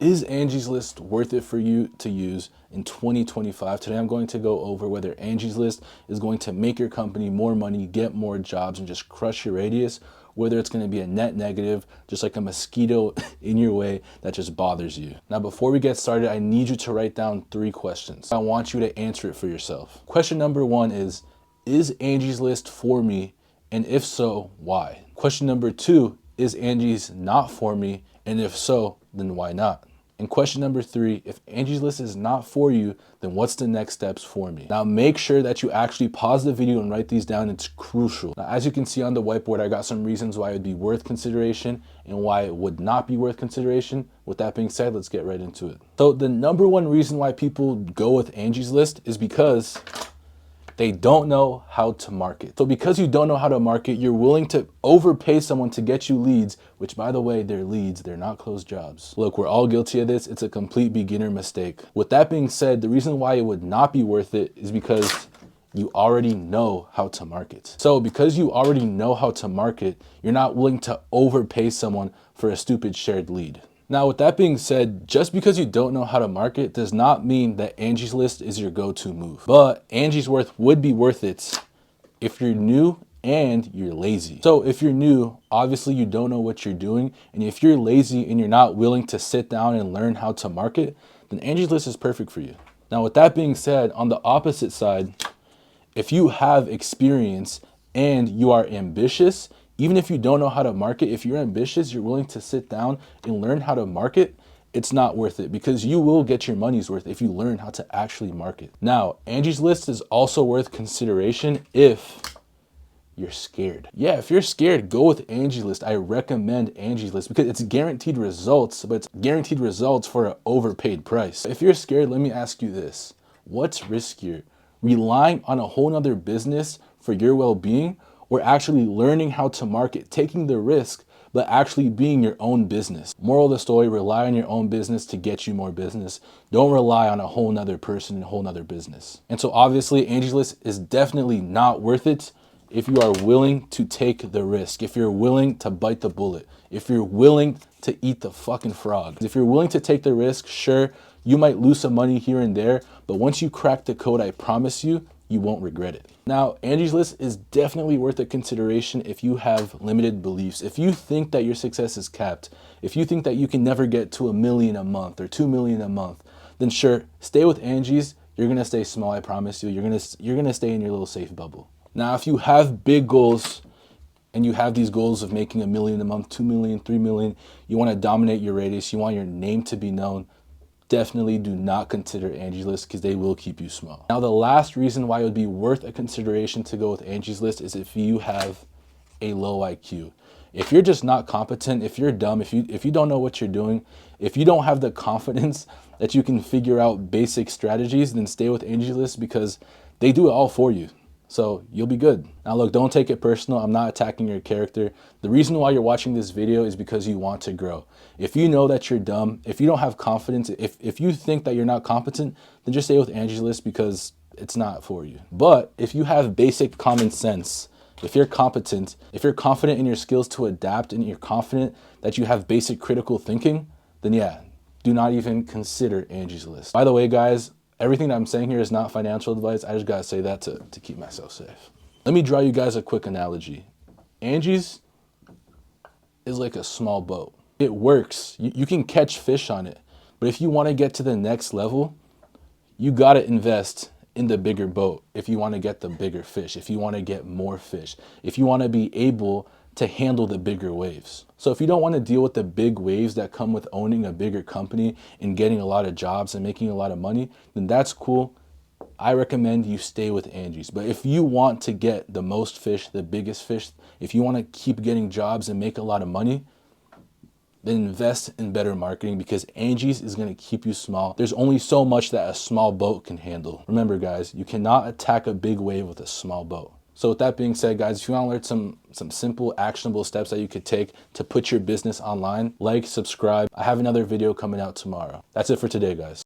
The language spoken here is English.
Is Angie's List worth it for you to use in 2025? Today I'm going to go over whether Angie's List is going to make your company more money, get more jobs, and just crush your radius, whether it's going to be a net negative, just like a mosquito in your way that just bothers you. Now, before we get started, I need you to write down 3 questions. I want you to answer it for yourself. Question number 1 is Angie's List for me? And if so, why? Question number 2, is Angie's not for me? And if so, then why not? And question number 3, if Angie's List is not for you, then what's the next steps for me? Now make sure that you actually pause the video and write these down. It's crucial. Now, as you can see on the whiteboard, I got some reasons why it would be worth consideration and why it would not be worth consideration. With that being said, let's get right into it. So the number 1 reason why people go with Angie's List is because they don't know how to market. So because you don't know how to market, you're willing to overpay someone to get you leads, which by the way, they're leads, they're not closed jobs. Look, we're all guilty of this. It's a complete beginner mistake. With that being said, the reason why it would not be worth it is because you already know how to market. So because you already know how to market, you're not willing to overpay someone for a stupid shared lead. Now, with that being said, just because you don't know how to market does not mean that Angie's List is your go-to move. But Angie's Worth would be worth it if you're new and you're lazy. So if you're new, obviously you don't know what you're doing. And if you're lazy and you're not willing to sit down and learn how to market, then Angie's List is perfect for you. Now, with that being said, on the opposite side, if you have experience and you are ambitious, even if you don't know how to market, if you're ambitious, you're willing to sit down and learn how to market, it's not worth it because you will get your money's worth if you learn how to actually market. Now, Angie's List is also worth consideration if you're scared. Yeah, if you're scared, go with Angie's List. I recommend Angie's List because it's guaranteed results, but it's guaranteed results for an overpaid price. If you're scared, let me ask you this. What's riskier? Relying on a whole nother business for your well-being, or actually learning how to market, taking the risk, but actually being your own business? Moral of the story, rely on your own business to get you more business. Don't rely on a whole nother person and a whole nother business. And so obviously Angie's List is definitely not worth it if you are willing to take the risk, if you're willing to bite the bullet, if you're willing to eat the fucking frog. If you're willing to take the risk, sure, you might lose some money here and there, but once you crack the code, I promise you, you won't regret it. Now, Angie's List is definitely worth a consideration if you have limited beliefs. If you think that your success is capped, if you think that you can never get to $1 million a month or $2 million a month, then sure, stay with Angie's. You're gonna stay small, I promise you. You're gonna stay in your little safe bubble. Now, if you have big goals and you have these goals of making $1 million a month, 2 million, 3 million, you wanna dominate your radius, you want your name to be known, definitely do not consider Angie's List because they will keep you small. Now, the last reason why it would be worth a consideration to go with Angie's List is if you have a low IQ. If you're just not competent, if you're dumb, if you don't know what you're doing, if you don't have the confidence that you can figure out basic strategies, then stay with Angie's List because they do it all for you. So you'll be good. Now look, don't take it personal. I'm not attacking your character. The reason why you're watching this video is because you want to grow. If you know that you're dumb, if you don't have confidence, if you think that you're not competent, then just stay with Angie's List because it's not for you. But if you have basic common sense, if you're competent, if you're confident in your skills to adapt and you're confident that you have basic critical thinking, then yeah, do not even consider Angie's List. By the way, guys, everything that I'm saying here is not financial advice. I just gotta say that to keep myself safe. Let me draw you guys a quick analogy. Angie's is like a small boat. It works. You can catch fish on it. But if you wanna get to the next level, you gotta invest in the bigger boat if you wanna get the bigger fish, if you wanna get more fish, if you wanna be able to handle the bigger waves. So if you don't want to deal with the big waves that come with owning a bigger company and getting a lot of jobs and making a lot of money, then that's cool. I recommend you stay with Angie's. But if you want to get the most fish, the biggest fish, if you want to keep getting jobs and make a lot of money, then invest in better marketing because Angie's is going to keep you small. There's only so much that a small boat can handle. Remember, guys, you cannot attack a big wave with a small boat. So with that being said, guys, if you want to learn some simple, actionable steps that you could take to put your business online, like, subscribe. I have another video coming out tomorrow. That's it for today, guys.